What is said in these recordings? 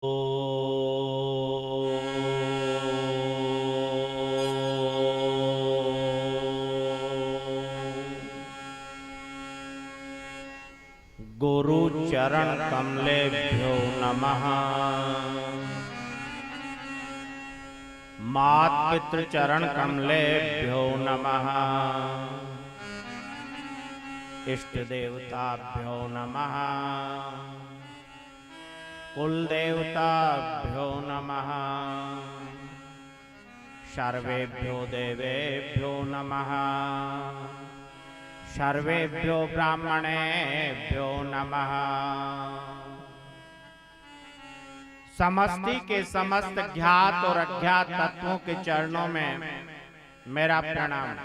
गुरु चरण कमलेभ्यो नमः। मात पितृ चरण कमलेभ्यो नमः। इष्ट देवताभ्यो नमः। कुल देवताभ्यो नमः। सर्वेभ्यो देवेभ्यो नमः। सर्वेभ्यो ब्राह्मणेभ्यो नमः। समस्ति के समस्त ज्ञात और अज्ञात तत्वों के चरणों में मेरा प्रणाम।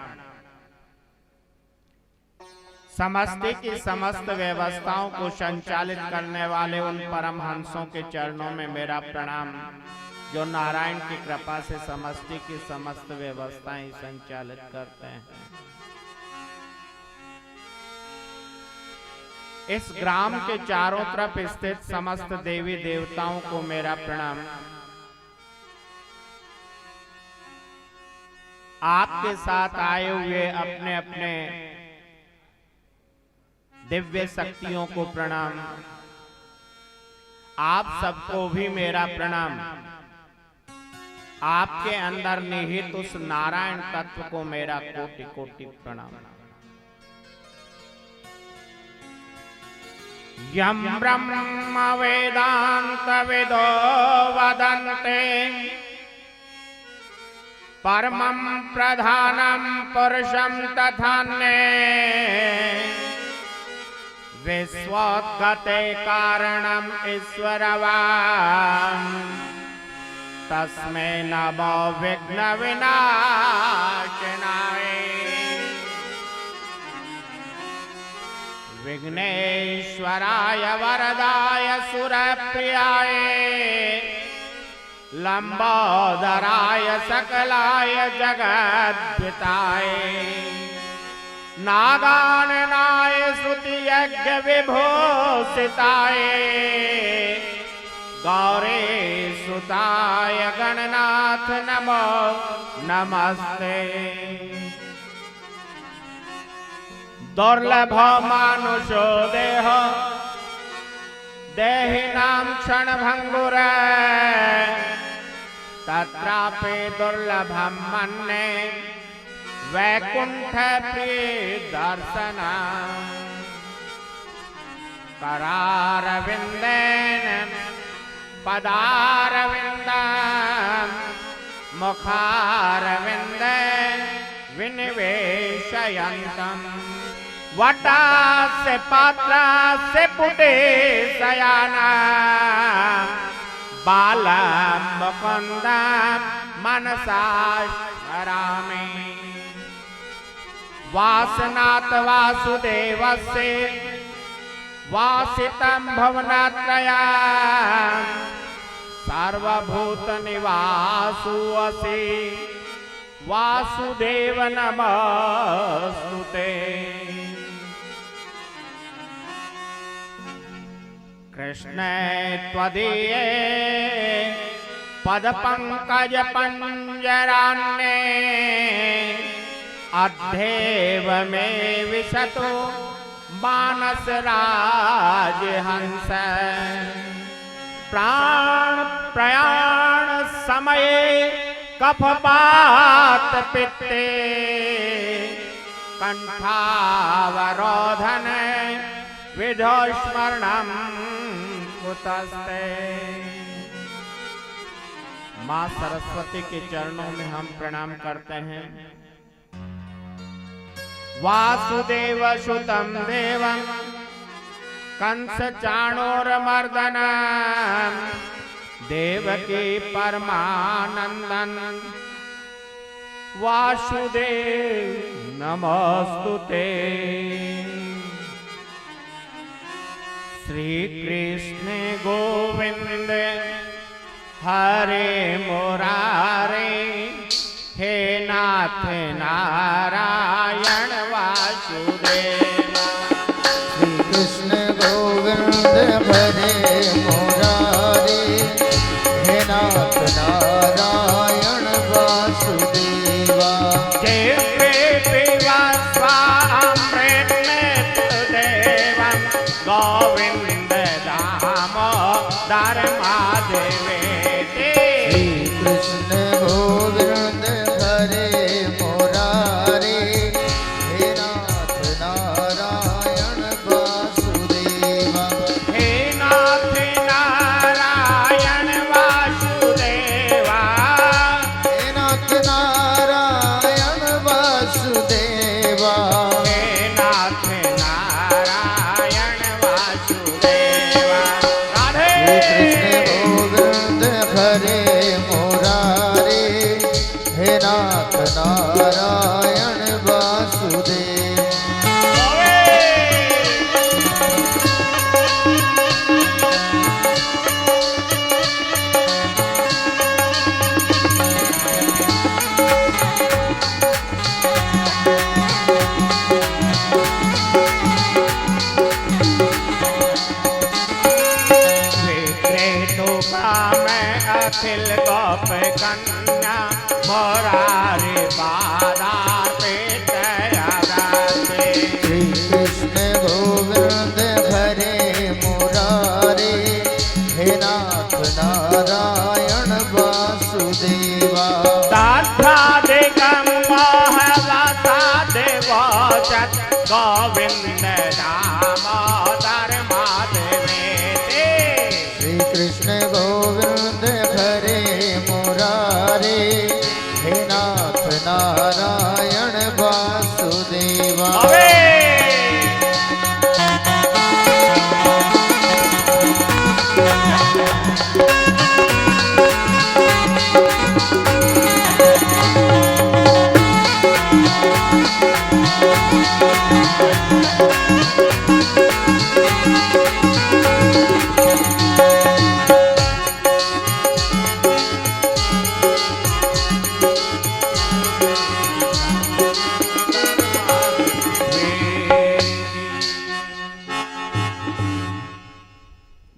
समस्ति की समस्त व्यवस्थाओं को संचालित करने वाले उन परमहंसों के चरणों में मेरा प्रणाम, जो नारायण की कृपा से समस्ति की समस्त व्यवस्थाएं संचालित करते हैं। इस ग्राम के चारों तरफ स्थित समस्त देवी देवताओं को मेरा प्रणाम। आपके साथ आए हुए अपने अपने दिव्य शक्तियों को प्रणाम। आप सबको भी मेरा प्रणाम। आपके अंदर निहित उस नारायण तत्व को मेरा कोटि कोटि प्रणाम। यम ब्रह्म वेदांत विदो वदन्ते परमं प्रधानं पुरुषं तथान्ये विश्वोत्गते कारणम् ईश्वरवान् तस्मै नमो विघ्न विनाशनाय। विघ्नेश्वराय वरदाय सुरप्रियाय लंबोदराय सकलाय जगद्पिताय नागाननाय स्तुतियज्ञ विभूषिताय गौरीसुताय गणनाथ नमो नमस्ते। दुर्लभ मानुषो देह देहिनां क्षणभंगुर तत्रापि दुर्लभं मन्ये वैकुंठ प्रिय दर्शन। करारविंदेन पदारविंदं मुखारविंदे विनिवेशयन्तम् वटास्य पात्रास्य पुटे शयाना बालं मुकुन्दं मनसा स्मरामि। वासनात् वासुदेवस्य वासितं भुवनत्रयं सर्वभूतनिवासो असि वासुदेव नमस्तुते। कृष्णे त्वदीये पदपङ्कज पंजरान्ये अध्येव मे विशतो मानस राजहंस। प्राण प्रयाण समये कफपात पित्ते कंठावरोधन विधो स्मरणं कुतस्ते। माँ सरस्वती के चरणों में हम प्रणाम करते हैं। वासुदेव सुतं देवं कंस चाणूरमर्दनं देवकी परमानंदन वासुदेव नमस्तुते। श्री कृष्ण गोविंद हरे मुरारे हे नाथ नारायण वासुदेव। श्री कृष्ण गोविंद हरे मुरारे नाथ नारायण वासुदेवा। जिसके पीवा स्वामृत देवं गोविंद दामोदर माधवे। श्री कृष्ण गोविंद हरे मुरारे, हे नाथ नारायण वासुदेवा। हे नाथ नारायण वासुदेवा। हे नाथ नारायण वासुदेवा। हे नाथ नारायण वासुदेवा। राधे श्री कृष्ण गोविंद हरे मुरारे, हे नाथ नारायण वासुदेवा। अखिल गोप कन्या मोरारी बाधा पे तयादाते। श्री कृष्ण गोविंद हरे मुरारे, हे नाथ नारायण वासुदेवा। ताथादिकं मोहवसा देवोचत गोविंद दामोदर माधवे। श्री कृष्ण गोविंद हरे मुरारे, हे नाथ नारायण वासुदेवा।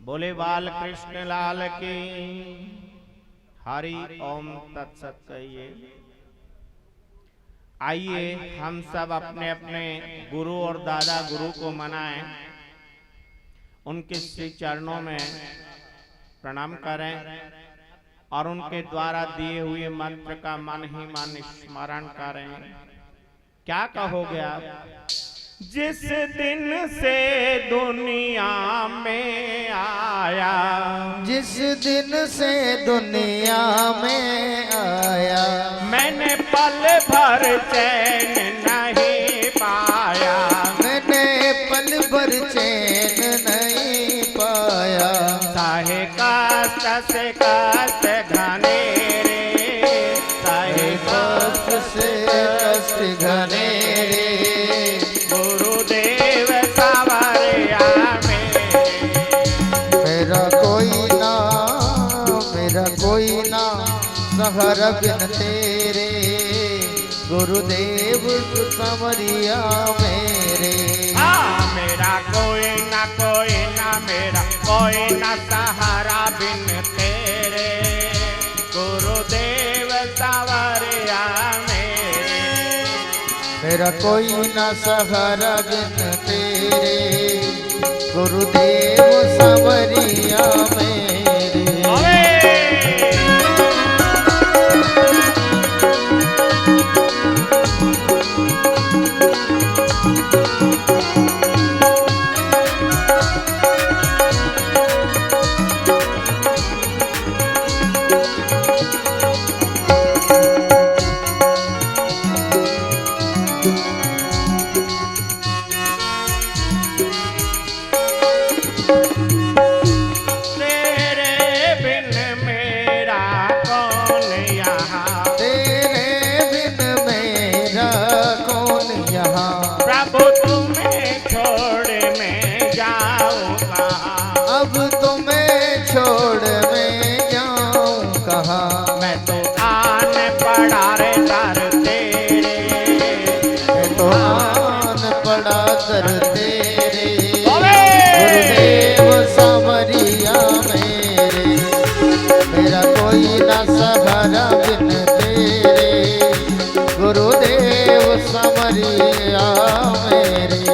बोले बाल कृष्ण लाल की हरि ओम तत्सत कहिए। आइए हम सब अपने अपने गुरु और दादा गुरु को मनाएं, उनके श्री चरणों में प्रणाम करें और उनके द्वारा दिए हुए मंत्र का मन ही मन स्मरण करें। क्या कहोगे आप? जिस दिन से दुनिया में आया, जिस दिन से दुनिया में आया, मैंने पल भर चैन नहीं पाया। मैंने पल भर चैन नहीं पाया। साहे कष्ट से कष्ट घने रे, साहे कष्ट से कष्ट घने रे, गुरुदेव सवरिया मेरा कोई ना सहारा बिन तेरे, गुरुदेव संवरिया मेरे। मेरा कोई ना मेरा कोई ना सहारा बिन तेरे, गुरुदेव सवरिया मेरे। मेरा कोई ना सहारा बिन तेरे, गुरुदेव संवरिया मेरे। मेरा कोई कोई न सहारा बिन तेरे, गुरुदेव समरिया मेरे।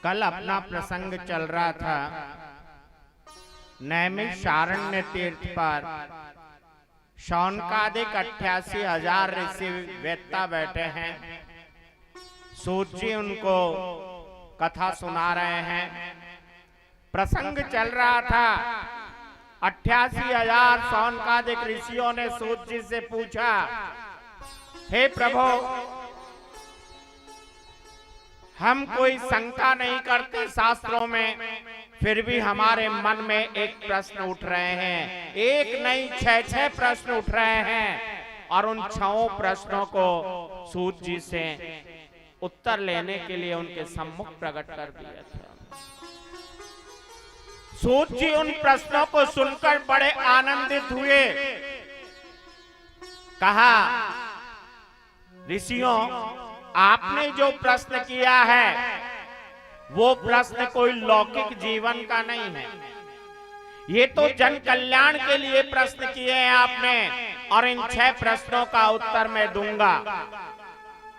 कल अपना प्रसंग चल रहा था नैमिषारण्य तीर्थ पर। शौनकादिक 88,000 ऋषि वेत्ता बैठे हैं। सूत जी उनको कथा सुना रहे हैं। प्रसंग चल रहा था। 88,000 शौनकादिक ऋषियों ने सूत जी से पूछा, हे प्रभु, हम कोई शंका नहीं करते शास्त्रों में, फिर भी हमारे मन में एक प्रश्न उठ रहे हैं। एक नहीं 6 प्रश्न उठ रहे हैं और उन 6 प्रश्नों को सूत जी से उत्तर लेने के लिए उनके सम्मुख प्रकट कर दिया था। सूत जी उन प्रश्नों को सुनकर बड़े आनंदित हुए। कहा, ऋषियों, आपने जो प्रश्न किया है वो प्रश्न कोई लौकिक जीवन का नहीं है। ये तो जन कल्याण के लिए प्रश्न किए हैं आपने, और इन 6 प्रश्नों का उत्तर मैं दूंगा।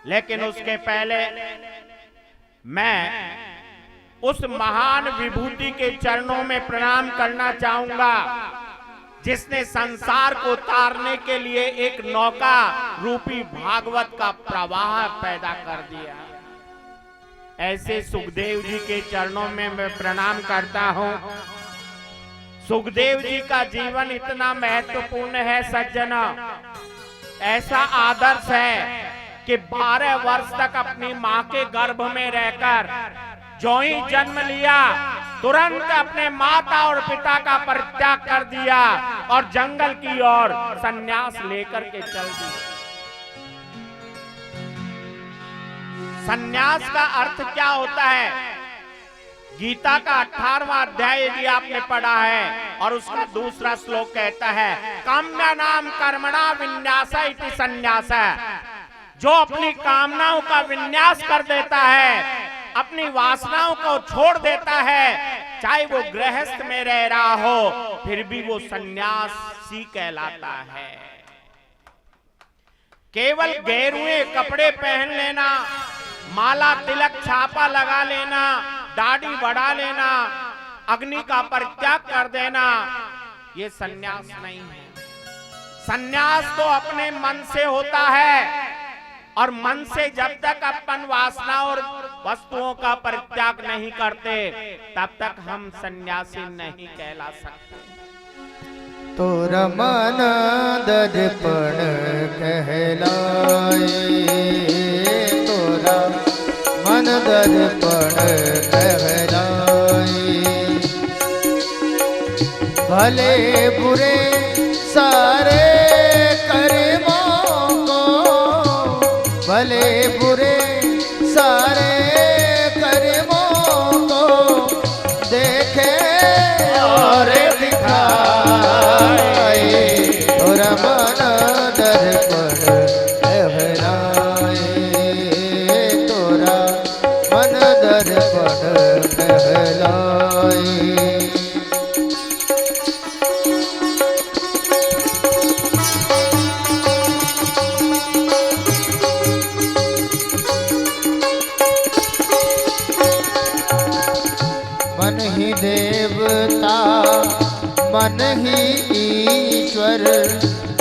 लेकिन उसके पहले मैं उस महान विभूति के चरणों में प्रणाम करना चाहूंगा जिसने संसार को तारने के लिए एक नौका रूपी भागवत का प्रवाह पैदा कर दिया। ऐसे सुखदेव जी के चरणों में मैं प्रणाम करता हूं। सुखदेव जी का जीवन इतना महत्वपूर्ण है सज्जनों, ऐसा आदर्श है कि 12 वर्ष तक अपनी मां के गर्भ में रहकर जो ही जन्म लिया तुरंत अपने माता और पिता का परित्याग कर दिया और जंगल की ओर संन्यास लेकर के चल दिया। संन्यास का अर्थ क्या होता है? गीता का 18वां अध्याय यदि आपने पढ़ा है और उसका दूसरा श्लोक कहता है, काम्यानाम कर्मणा विन्यास इति संन्यास। जो अपनी कामनाओं का विन्यास कर देता है, अपनी वासनाओं को छोड़ देता है, चाहे वो गृहस्थ में रह रहा हो, फिर भी वो सन्यासी कहलाता है। केवल गेरुए कपड़े पहन लेना, माला तिलक छापा लगा लेना, दाढ़ी बढ़ा लेना, अग्नि का परित्याग कर देना, ये सन्यास नहीं है। सन्यास तो अपने मन से होता है, और मन से जब तक अपन वासना और वस्तुओं का परित्याग नहीं करते तब तक हम सन्यासी नहीं कहला सकते। तोरा मन दर्पण कहलाए, तोरा मन दर्पण कहलाए। भले बुरे सारे कर्मों को, भले बुरे सारे कर्मों को देखे और दिखाए। तोरा मन दर्पण कहलाए, तोरा मन दर्पण कहलाए। ही देवता मन ही ईश्वर,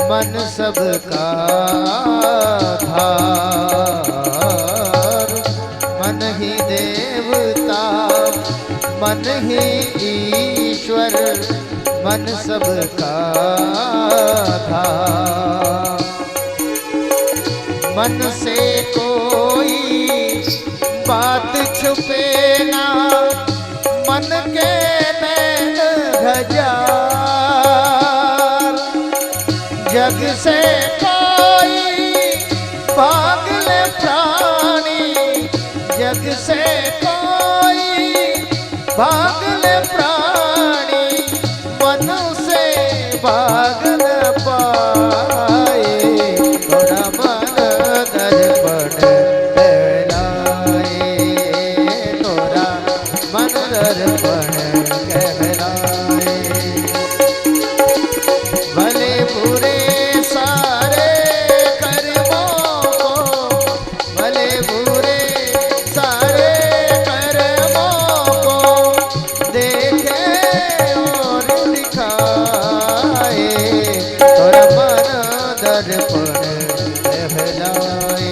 मन सबका धार। मन ही देवता मन ही ईश्वर, मन सबका धार। मन से कोई बात छुपे ना, मन के नैन हजार। जग से कोई भाग ले प्राणी, जग से कोई भाग ले प्राणी, मन से भाग न पाए। थोड़ा मन दर्पण कहलाए, थोड़ा मन दर्पण कहलाए। भले बुरे सारे कर्मों को, भले बुरे सारे कर्मों को देखे और दिखाए। थोड़ा मन दर्पण कहलाए,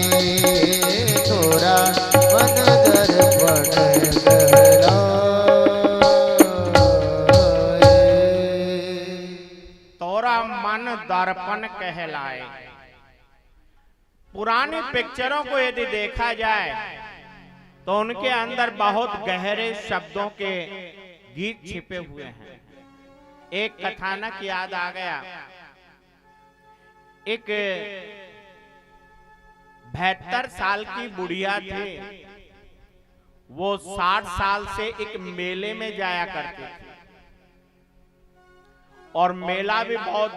थोड़ा मन दर्पण कहलाए। तोरा मन दर्पण कहलाए। पुरानी पिक्चरों को यदि देखा जाए तो उनके अंदर बहुत गहरे शब्दों के गीत छिपे हुए हैं। एक कथानक याद आ गया। एक 72 साल की बुढ़िया थी। वो 60 साल से एक मेले में जाया करती थी और मेला भी बहुत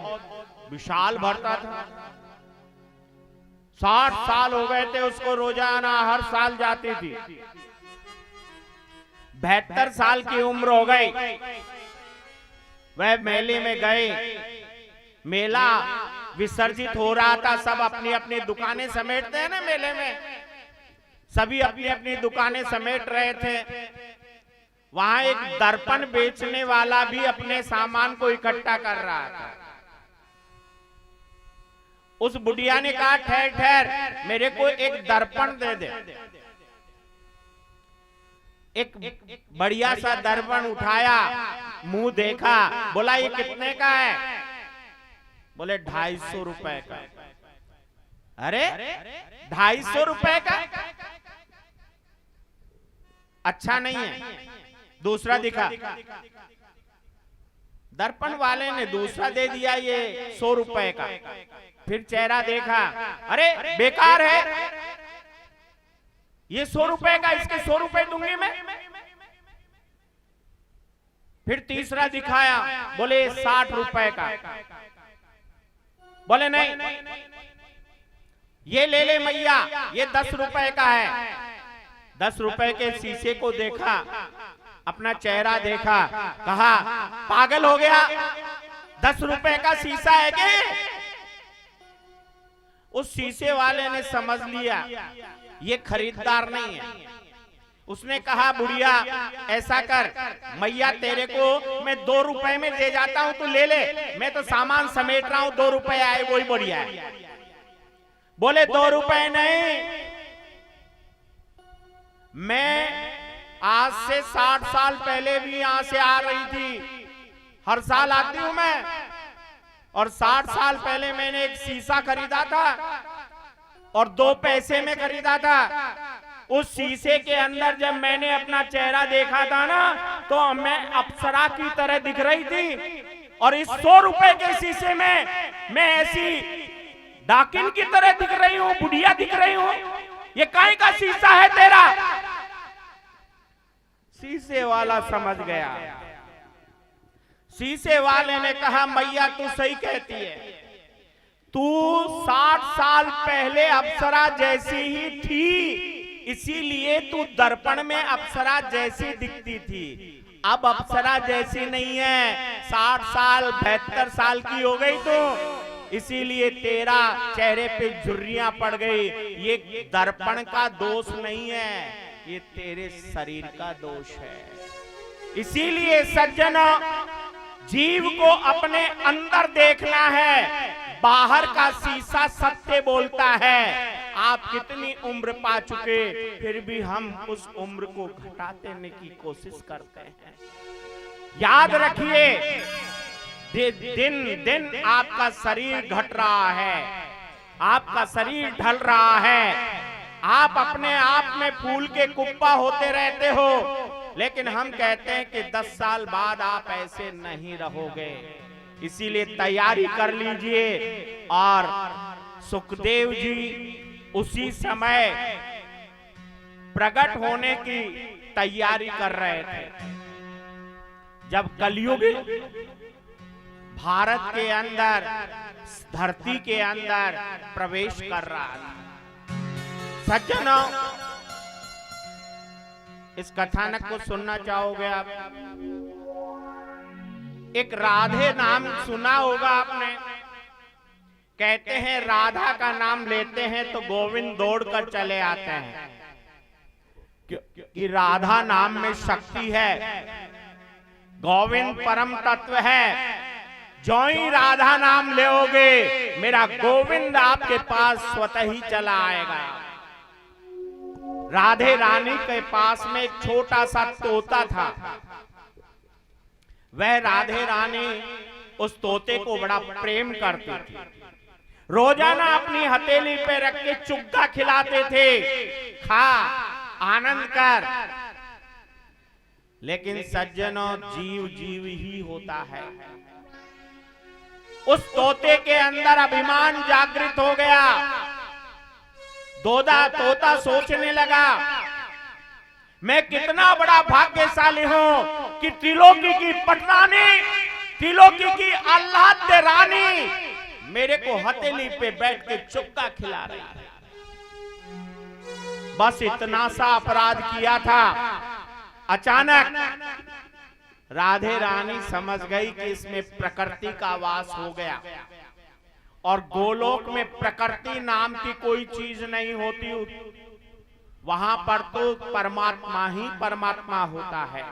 विशाल भरता था। 60 साल हो गए थे उसको, रोजाना हर साल जाती थी। 72 साल की उम्र हो गई, वह मेले में गए। मेला विसर्जित हो रहा था। सब अपनी अपनी दुकानें समेटते हैं ना मेले में, सभी अपनी अपनी दुकानें समेट रहे थे। वहां एक दर्पण बेचने वाला भी अपने सामान को इकट्ठा कर रहा था। उस बुढ़िया ने कहा, ठहर ठहर, मेरे को एक दर्पण दे दे। एक बढ़िया सा दर्पण उठाया, मुंह देखा, बोला ये कितने का है? बोले 250 रुपए का। अरे 250 रुपए का? अच्छा नहीं है, दूसरा दिखा। दर्पण वाले ने दूसरा दे दिया, ये 100 रुपए का। फिर चेहरा देखा, अरे बेकार है, ये 100 रुपए का, इसके 100 रुपए दूंगी मैं। फिर तीसरा दिखाया, बोले 60 रुपए का। बोले नहीं, ये ले ले मैया, ये 10 रुपए का है। 10 रुपए के शीशे को देखा, अपना चेहरा देखा, कहा पागल हो गया, 10 रुपए का शीशा है क्या? उस शीशे वाले ने समझ लिया ये खरीदार नहीं है। उसने कहा, बुढ़िया ऐसा कर, मैया तेरे को मैं 2 रुपए में दे जाता हूं, तू ले ले, मैं तो सामान समेट रहा हूं, 2 रुपए आए वही बढ़िया है। बोले 2 रुपए नहीं, मैं आज से 60 साल पहले भी यहां से आ रही थी, हर साल आती हूं मैं, और 60 साल पहले मैंने एक शीशा खरीदा था और 2 पैसे में खरीदा था। उस शीशे के अंदर जब मैंने अपना चेहरा देखा था ना, तो मैं अप्सरा की तरह दिख रही थी, और इस 100 रुपए के शीशे में मैं ऐसी डाकिन की तरह दिख रही हूँ, बुढ़िया दिख रही हूँ। ये काहे का शीशा है तेरा? शीशे वाला समझ गया। शीशे वाले ने कहा, मैया तू सही कहती है, तू 60 साल पहले अप्सरा जैसी ही थी, इसीलिए तू दर्पण में अप्सरा जैसी दिखती थी। अब अप्सरा जैसी नहीं है, 60 साल 72 साल की हो गई तो, इसीलिए तेरा चेहरे पे झुर्रियां पड़ गई। ये दर्पण का दोष नहीं है, ये तेरे शरीर का दोष है। इसीलिए सज्जनों, जीव को अपने अंदर देखना है। बाहर का शीशा सत्य बोलता है। आप कितनी उम्र पा चुके, फिर भी हम उस उम्र को घटाने की कोशिश करते हैं। याद रखिए, दिन दिन आपका शरीर घट रहा है, आपका शरीर ढल रहा है। आप अपने आप में फूल के कुप्पा होते रहते हो, लेकिन हम कहते हैं कि 10 साल बाद आप ऐसे नहीं रहोगे। इसीलिए तैयारी कर लीजिए। और सुखदेव जी उसी समय प्रकट होने की तैयारी कर रहे थे जब कलयुग भारत के अंदर, धरती के अंदर प्रवेश कर रहा था। सज्जनों, इस कथानक को सुनना चाहोगे आप? एक राधे नाम सुना होगा आपने। कहते हैं राधा का नाम लेते हैं तो गोविंद दौड़कर चले आते हैं, कि राधा नाम में शक्ति है। गोविंद परम तत्व है। जो ही राधा नाम लेओगे, मेरा गोविंद आपके पास स्वतः ही चला आएगा। राधे रानी के पास में एक छोटा सा तोता था। वह राधे रानी उस तोते को बड़ा प्रेम करती थी। रोजाना अपनी हथेली पे रख के चुग्गा खिलाते थे, खा आनंद कर। लेकिन सज्जनों, जीव जीव ही होता है। उस तोते के अंदर अभिमान जागृत हो गया। तोता सोचने लगा, मैं कितना बड़ा भाग्यशाली हूं कि त्रिलोकी की पटरानी, त्रिलोकी की आह्लाद्य रानी मेरे को हथेली पे बैठ के चुग्गा खिला रही है। बस इतना सा अपराध किया था। अचानक राधे रानी समझ गई कि इसमें प्रकृति का वास हो गया, और गोलोक में प्रकृति नाम की कोई चीज नहीं होती। वहां पर तो परमात्मा ही परमात्मा होता है।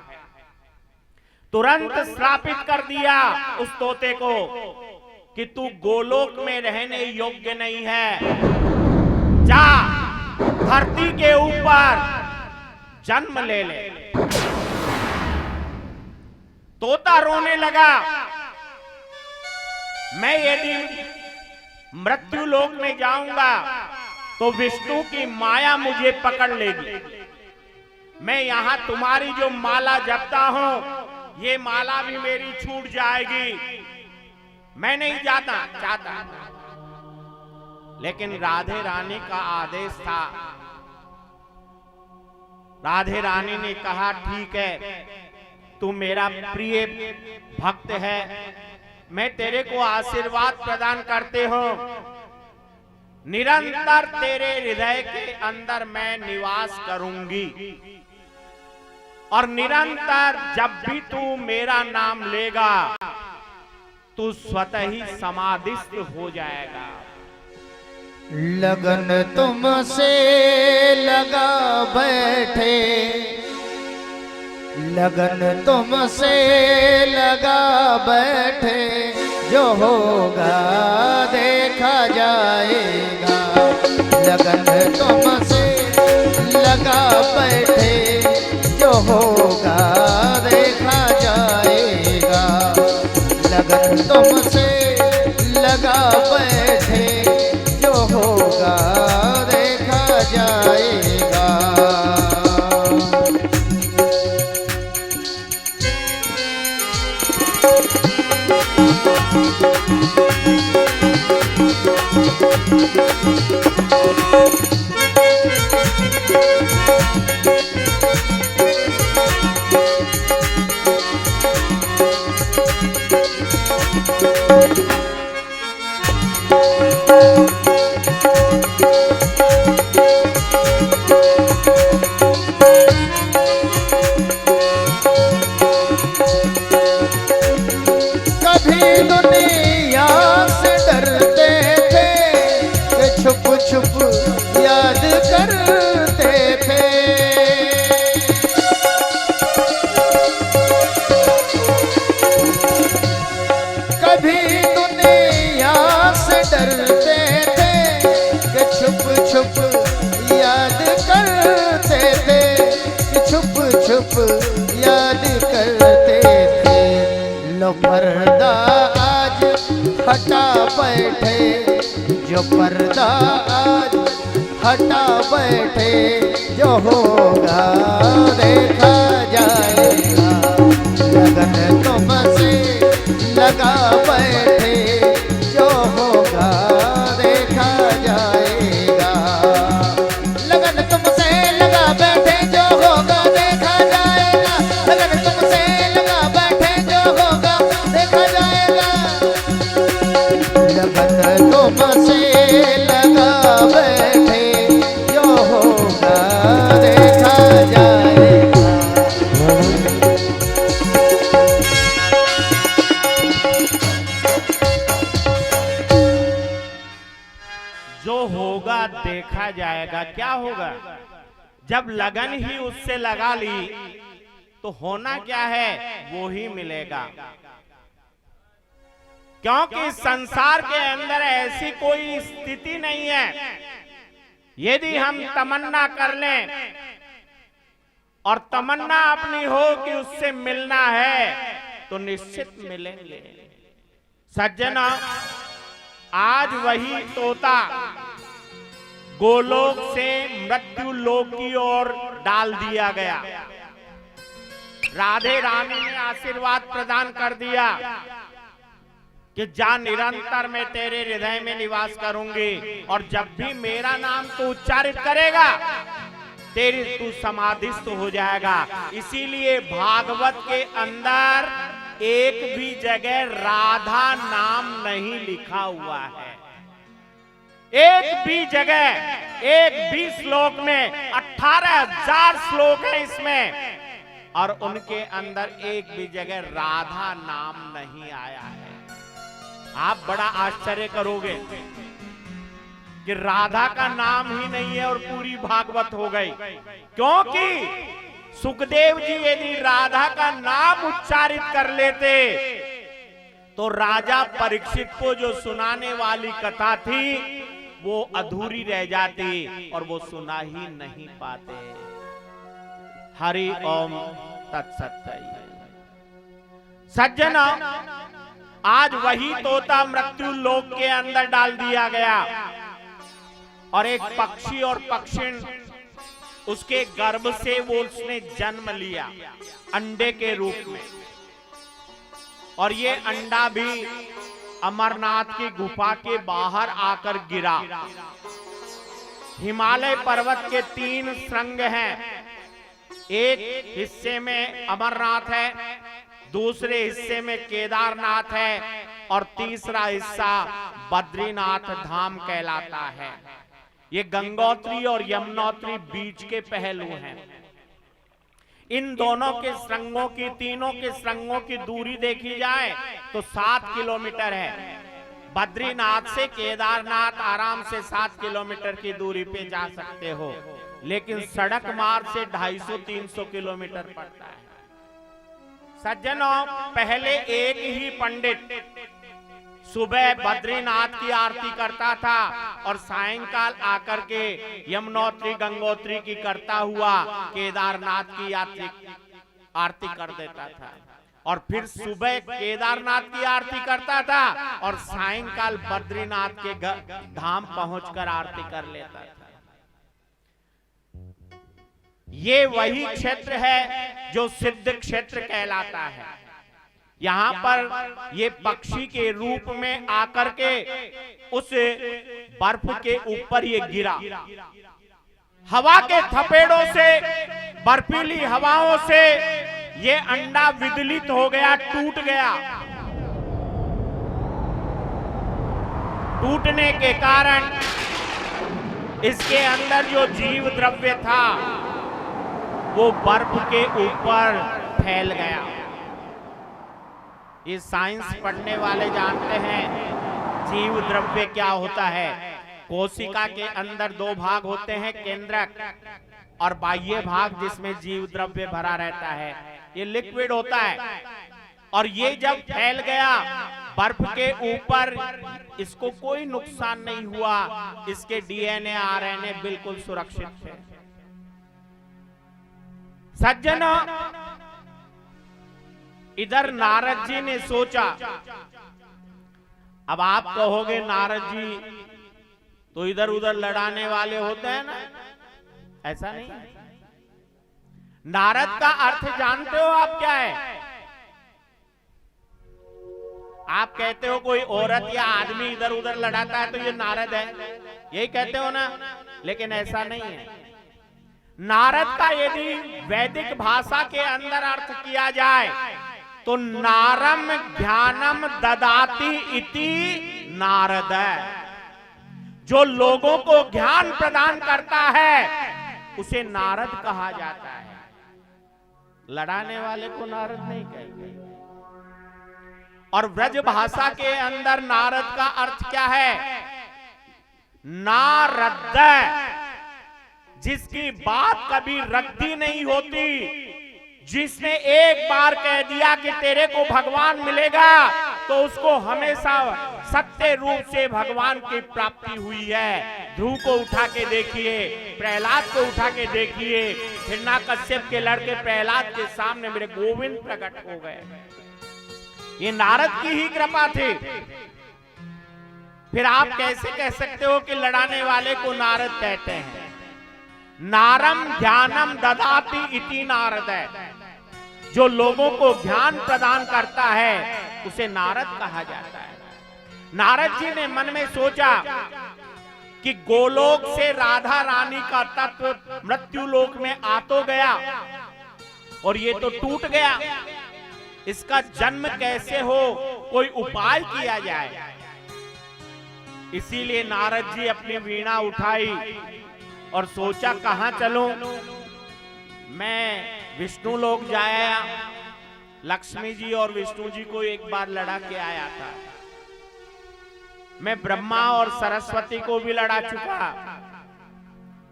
तुरंत श्रापित कर दिया उस तोते को कि तू गोलोक में रहने योग्य नहीं है, जा धरती के ऊपर जन्म ले ले। तोता रोने लगा, मैं यदि मृत्यु लोक में जाऊंगा तो विष्णु की माया मुझे पकड़ लेगी। मैं यहां तुम्हारी जो माला जपता हूं, ये माला भी मेरी छूट जाएगी। मैं नहीं चाहता। लेकिन राधे रानी का आदेश था। राधे रानी ने कहा, ठीक है, तू मेरा प्रिय भक्त है, मैं तेरे को आशीर्वाद प्रदान करते हो। निरंतर तेरे हृदय के अंदर मैं निवास करूंगी, और निरंतर जब भी तू मेरा नाम लेगा, तू स्वतः ही समाधिस्थ हो जाएगा। लगन तुमसे लगा बैठे, लगन तुमसे लगा बैठे, जो होगा देखा जाएगा। लगन तुमसे लगा बैठे, जो होगा देखा जाएगा। लगन तुमसे लगा बैठे, जो होगा देखा जाएगा। बैठे, जो पर्दा आज हटा बैठे, जो होगा देखा जाएगा। लगन तुमसे लगा बैठे, जो होगा देखा जाएगा। लगन तुमसे लगा बैठे, जो होगा देखा जाएगा। लगन तुमसे लगा बैठे, जो होगा देखा जाएगा। लगन तुमसे लगा बैठे, जो होगा देखा जाएगा। जो होगा देखा जाएगा। क्या होगा? जब लगन ही उससे लगा ली तो होना क्या है? वो ही मिलेगा। क्योंकि संसार के अंदर ऐसी कोई स्थिति नहीं है, यदि हम तमन्ना कर लें और तमन्ना अपनी हो कि उससे मिलना है तो निश्चित मिलेंगे। सज्जना, आज वही तोता गोलोक से मृत्यु लोक की ओर डाल दिया गया। राधे रानी ने आशीर्वाद प्रदान कर दिया कि जा, निरंतर मैं तेरे हृदय में निवास करूंगी और जब भी मेरा नाम तू उच्चारित करेगा तेरी तू समाधिस्थ हो जाएगा। इसीलिए भागवत के अंदर एक भी जगह राधा नाम नहीं लिखा हुआ है। एक भी जगह, एक भी श्लोक में 18,000 श्लोक है इसमें, और उनके अंदर एक भी जगह राधा नाम नहीं आया है। आप बड़ा आश्चर्य करोगे कि राधा का नाम ही नहीं है और पूरी भागवत हो गई। क्योंकि सुखदेव जी यदि राधा का नाम उच्चारित कर लेते तो राजा परीक्षित को जो सुनाने वाली कथा थी वो अधूरी रह जाती और वो सुना ही नहीं पाते। हरि ओम तत्सत। सज्जना, आज वही तोता मृत्यु लोक के अंदर डाल दिया गया और एक पक्षी और पक्षिण उसके गर्भ से वो उसने जन्म लिया अंडे के रूप में। और ये अंडा भी अमरनाथ की गुफा के बाहर आकर गिरा। हिमालय पर्वत के 3 श्रृंग हैं। एक हिस्से में अमरनाथ है, दूसरे हिस्से में केदारनाथ है और तीसरा हिस्सा बद्रीनाथ धाम कहलाता है। ये गंगोत्री और यमुनोत्री बीच के पहलू हैं। इन दोनों के श्रृंगों की, तीनों के श्रृंगों की दूरी देखी जाए तो 7 किलोमीटर है। बद्रीनाथ से केदारनाथ आराम से 7 किलोमीटर की दूरी पे जा सकते हो, लेकिन सड़क मार्ग से 250-300 किलोमीटर पड़ता है। सज्जनों, पहले एक ही पंडित सुबह बद्रीनाथ की आरती करता था और सायंकाल आकर के यमुनोत्री गंगोत्री की करता हुआ केदारनाथ की आरती कर देता था, और फिर सुबह केदारनाथ की आरती करता था और सायंकाल बद्रीनाथ के धाम पहुंचकर आरती कर लेता था। ये वही क्षेत्र है जो सिद्ध क्षेत्र कहलाता है। यहाँ पर ये पक्षी के रूप में आकर के उस बर्फ के ऊपर ये गिरा। हवा के थपेड़ों से, बर्फीली हवाओं से ये अंडा विदलित हो गया, टूट गया। टूटने के कारण इसके अंदर जो जीव द्रव्य था वो बर्फ के ऊपर फैल गया। ये साइंस पढ़ने वाले जानते हैं जीव द्रव्य क्या होता है। कोशिका के अंदर 2 भाग होते हैं, केंद्रक और बाह्य भाग, जिसमें जीव द्रव्य भरा रहता है। ये लिक्विड होता है और ये जब फैल गया बर्फ के ऊपर, इसको कोई नुकसान नहीं हुआ। इसके डीएनए आरएनए बिल्कुल सुरक्षित थे। सज्जनों, इधर नारद जी ने सोचा अब आप कहोगे नारद जी तो इधर उधर लड़ाने वाले होते हैं ना, ऐसा नहीं है। नारद का अर्थ जानते हो आप क्या है? आप कहते हो कोई औरत या आदमी इधर उधर लड़ाता है तो ये नारद है, यही कहते हो ना, लेकिन ऐसा नहीं है। नारद का यदि वैदिक भाषा के अंदर अर्थ किया जाए तो नारम ध्यानम ददाति इति नारद है। जो लोगों को ज्ञान प्रदान करता है उसे नारद कहा जाता है, लड़ाने वाले को नारद नहीं कहते। और ब्रज भाषा के अंदर नारद का अर्थ क्या है? नारद, जिसकी बात कभी रद्दी नहीं होती, जिसने एक बार कह दिया कि तेरे को भगवान मिलेगा तो उसको हमेशा सत्य रूप से भगवान की प्राप्ति हुई है। ध्रुव को उठा के देखिए, प्रहलाद को उठा के देखिए, हिरण्याकश्यप के लड़के प्रहलाद के सामने मेरे गोविंद प्रकट हो गए। ये नारद की ही कृपा थी। फिर आप कैसे कह सकते हो कि लड़ाने वाले को नारद कहते हैं? नारम ज्ञानम ददाति इति नारद है। जो लोगों को ज्ञान प्रदान करता है उसे नारद कहा जाता है। नारद जी ने मन में सोचा कि गोलोक से राधा रानी का तत्व मृत्यु लोक में आ तो गया और ये तो टूट गया, इसका जन्म कैसे हो, कोई उपाय किया जाए। इसीलिए नारद जी अपनी वीणा उठाई और सोचा कहां चलूं। मैं विष्णु लोक जाया, लक्ष्मी जी और विष्णु जी को एक बार लड़ा के आया था। मैं ब्रह्मा और सरस्वती को भी लड़ा चुका,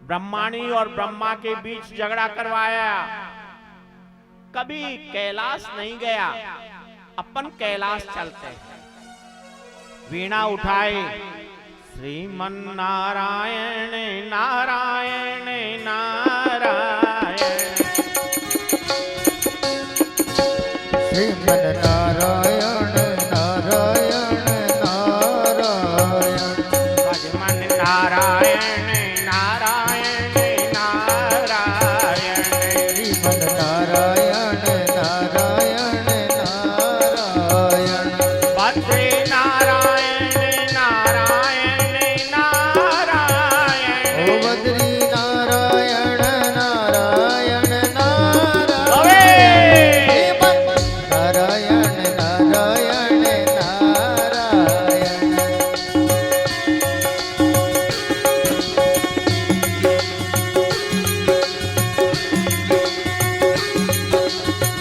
ब्रह्माणी और ब्रह्मा के बीच झगड़ा करवाया। कभी कैलाश नहीं गया, अपन कैलाश चलते हैं। वीणा उठाए, श्रीमन नारायण नारायण नारायण, श्रीमन नारायण नारायण नारायण, भजमन नारायण नारायण नारायण, श्रीमन नारायण नारायण नारायण, बद्री नारायण नारायण नारायण, ओ बद्री नारायण नारायण नारायण, नारायण नारायण नारायण,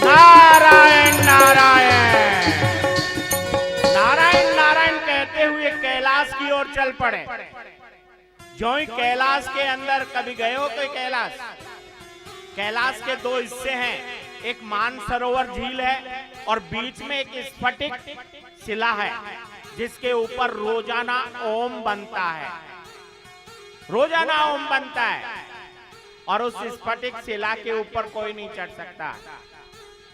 नारायण नारायण नारायण नारायण कहते हुए कैलाश की ओर चल पड़े। जो ही कैलाश के अंदर, कभी गए हो कोई कैलाश? कैलाश के दो हिस्से हैं, एक मानसरोवर झील है और बीच में एक स्फटिक शिला है जिसके ऊपर रोजाना ओम बनता है, रोजाना ओम बनता है। और उस स्फटिक शिला के ऊपर कोई नहीं चढ़ सकता।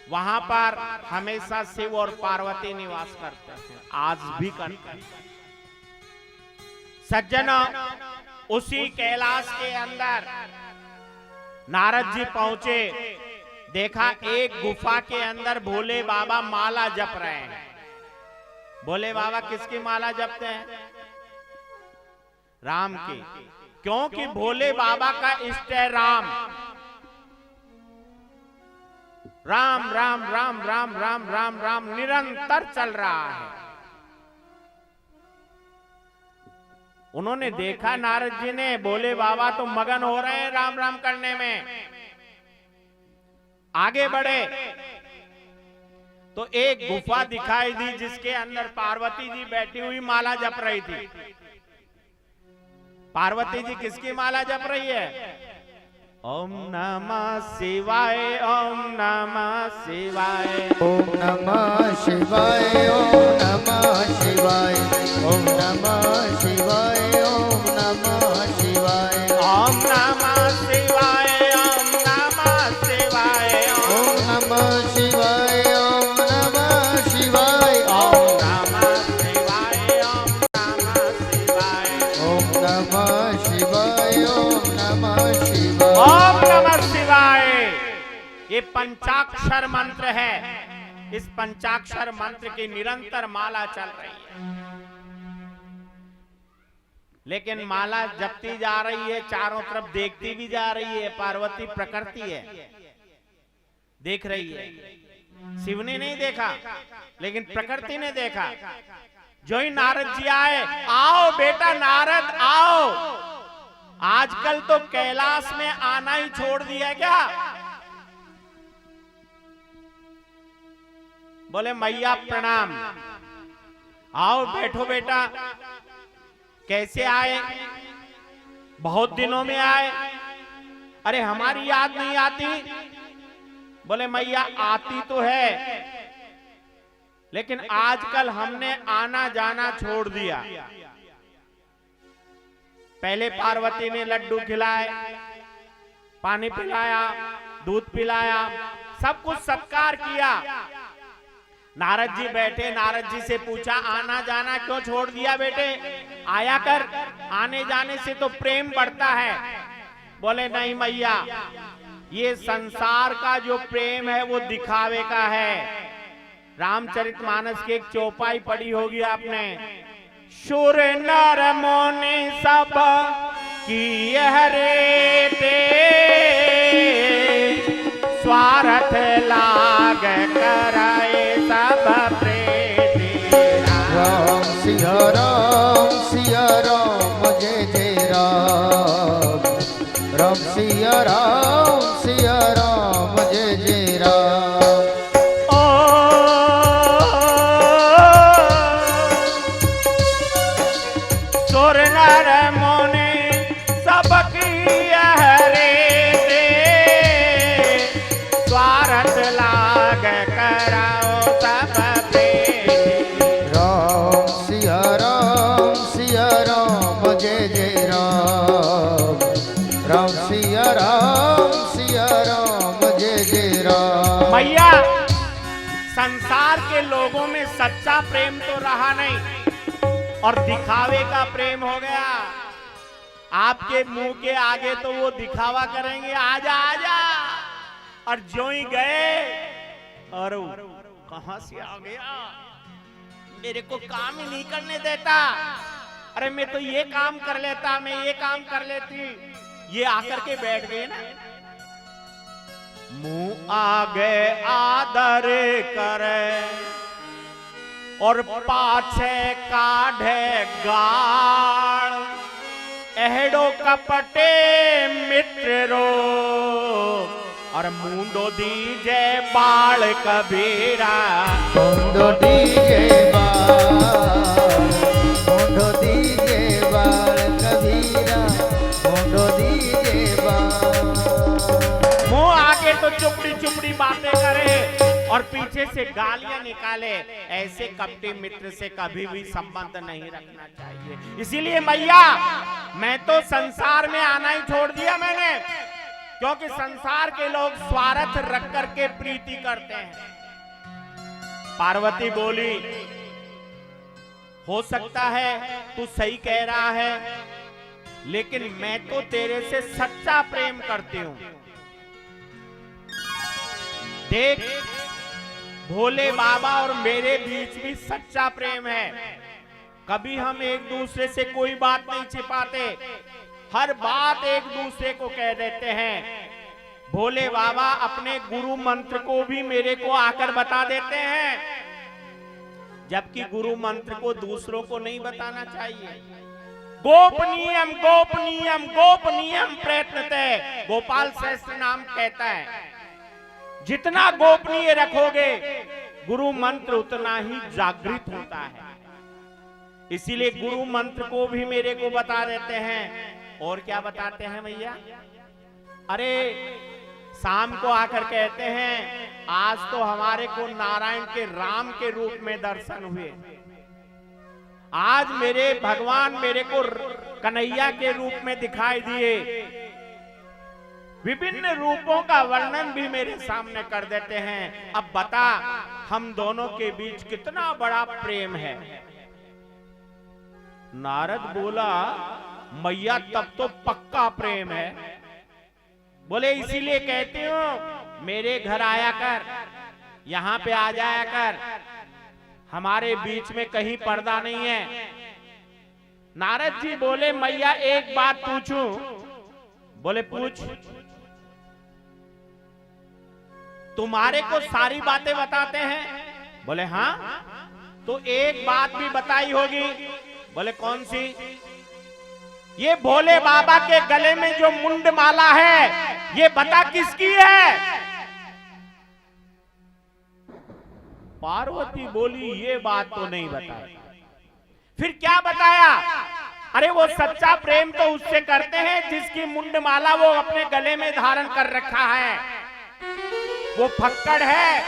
वहां पर हमेशा शिव और पार्वती निवास करते हैं, आज भी करते हैं। सज्जनों, उसी कैलाश के अंदर नारद जी पहुंचे, देखा एक गुफा के अंदर भोले बाबा माला जप रहे हैं। भोले बाबा किसकी माला जपते हैं? राम की, क्योंकि भोले बाबा का इष्ट है राम। राम राम राम राम राम राम राम निरंतर चल रहा है। उन्होंने देखा, नारद जी ने, भोले बाबा तो मगन हो रहे हैं राम राम करने में। आगे बढ़े तो एक गुफा दिखाई दी जिसके अंदर पार्वती जी बैठी हुई माला जप रही थी। पार्वती जी किसकी माला जप रही है? ओम नमः शिवाय, ओम नमः शिवाय, ओम नमः शिवाय, ओम नमः शिवाय, ओम नमः शिवाय, ओम नमः शिवाय, ओम नमः शिवाय, ओम नमः शिवाय, ओम नमः शिवाय, ओम नमः शिवाय, ओम नमः शिवाय, ओम ये पंचाक्षर मंत्र है। इस पंचाक्षर मंत्र की निरंतर माला चल रही है, लेकिन माला जपती जा रही है, चारों तरफ देखती भी जा रही है। पार्वती प्रकृति है, देख रही है। शिव ने नहीं देखा, लेकिन प्रकृति ने देखा। जो ही नारद जी आए, आओ बेटा नारद आओ। आजकल तो कैलाश में आना ही छोड़ दिया क्या? बोले मैया प्रणाम, आओ बैठो बेटा। कैसे आए? बहुत दिनों में आए। अरे हमारी याद नहीं आती? बोले मैया आती तो है, लेकिन आजकल हमने आना जाना छोड़ दिया। पहले पार्वती ने लड्डू खिलाए, पानी पिलाया, दूध पिलाया, सब कुछ सत्कार किया। नारद जी बैठे, नारद जी से पूछा आना जाना क्यों छोड़ दिया बेटे? आया कर, आने जाने से तो प्रेम बढ़ता है। बोले नहीं मैया, ये संसार का जो प्रेम है वो दिखावे का है। रामचरितमानस की एक चौपाई पढ़ी होगी आपने, शुर नर मुनि सब की हरे ते, स्वार्थ लाग कराए सब प्रीति। राम सिया राम जय जय राम। राम सिया राम जय जय राम। सुर नर मुनि सबकी हरे ते, स्वार्थ लाग कराओ सब प्रीति। राम सिया राम जय जय राम। राम सिया राम जय जय राम। मैया, संसार के लोगों में सच्चा प्रेम तो रहा नहीं और दिखावे का प्रेम हो गया। आपके मुंह के आगे तो वो दिखावा करेंगे, आजा आजा, और जो ही गए, और कहां से आ गया, मेरे को काम ही नहीं करने देता। अरे मैं तो ये काम कर लेता, मैं ये काम कर लेती, ये आकर के बैठ गए ना। मुंह आगे आदर करे और पाछे काढ़े गाल, एहडो कपटे मित्रो और मुंडो दीजे बाल कबीरा। मुंडो दीजे बाल, मुंडो दीजे बाल कबीरा, मुंडो दीजे बाल। मुंह आगे तो चुपड़ी चुपड़ी बातें करे और पीछे से गालियां निकाले। ऐसे कपटी मित्र से कभी भी संबंध नहीं रखना चाहिए। इसीलिए मैया, मैं तो संसार में आना ही छोड़ दिया मैंने, क्योंकि संसार के लोग स्वार्थ रख करके प्रीति करते हैं। पार्वती बोली, हो सकता है तू सही कह रहा है, लेकिन मैं तो तेरे से सच्चा प्रेम करती हूं। देख, भोले बाबा और मेरे बीच भी सच्चा प्रेम है। कभी हम एक दूसरे से कोई बात नहीं छिपाते, हर बात एक दूसरे को कह देते हैं। भोले बाबा अपने गुरु मंत्र को भी मेरे को आकर बता देते हैं, जबकि गुरु मंत्र को दूसरों को नहीं बताना चाहिए। गोपनीयम गोपनीयम गोपनीयम प्रयत्नते, गोपाल श्रेष्ठ नाम कहता है। जितना गोपनीय रखोगे गुरु मंत्र उतना ही जागृत होता है। इसीलिए गुरु मंत्र को भी मेरे को बता देते हैं। और क्या बताते हैं भैया? अरे शाम को आकर कहते हैं, आज तो हमारे को नारायण के राम के रूप में दर्शन हुए। आज मेरे भगवान मेरे को कन्हैया के रूप में दिखाई दिए। विभिन्न रूपों का वर्णन भी मेरे सामने कर देते हैं। अब बता, हम दोनों के बीच कितना बड़ा प्रेम है। नारद बोला, मैया तब तो पक्का प्रेम है। बोले इसीलिए कहती हूँ, मेरे घर आया कर, यहाँ पे आ जाया कर, हमारे बीच में कहीं पर्दा नहीं है। नारद जी बोले मैया एक बात पूछूं? बोले पूछ। तुम्हारे को सारी बातें बताते हैं? बोले हाँ। तो एक बात भी बताई होगी। बोले कौन सी? ये भोले बाबा के गले में जो मुंड माला है ये बता किसकी है? पार्वती बोली ये बात तो नहीं बताई। फिर क्या बताया? अरे वो सच्चा प्रेम तो उससे करते हैं जिसकी मुंड माला वो अपने गले में धारण कर रखा है। वो फक्कड़ है,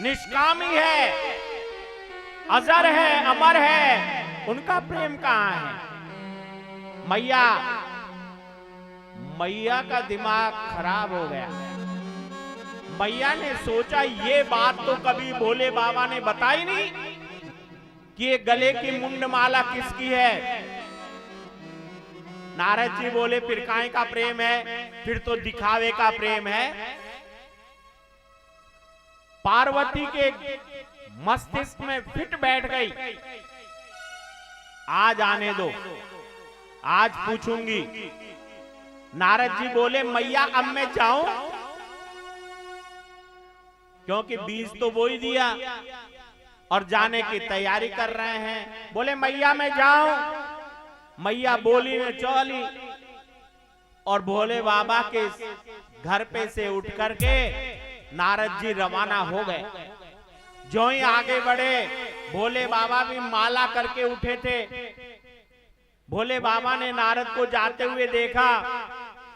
निष्कामी है, अजर है, अमर है, उनका प्रेम कहां है? मैया का दिमाग खराब हो गया। मैया ने सोचा ये बात तो कभी भोले बाबा ने बताई नहीं कि ये गले की मुंड माला किसकी है। नारद जी बोले फिर काहे का प्रेम है? फिर तो दिखावे का प्रेम है। पार्वती के मस्तिष्क में फिट बैठ गई। आज आने दो, आज पूछूंगी। नारद जी बोले मैया अब मैं जाऊं? क्योंकि बीज तो बो ही दिया और जाने की तैयारी कर रहे हैं। बोले मैया मैं जाऊं? मैया बोली में चली और भोले बाबा के घर पे से उठ करके नारद जी रवाना हो गए। जो ही आगे बढ़े भोले बाबा भी माला करके उठे थे। भोले बाबा ने नारद को जाते हुए देखा,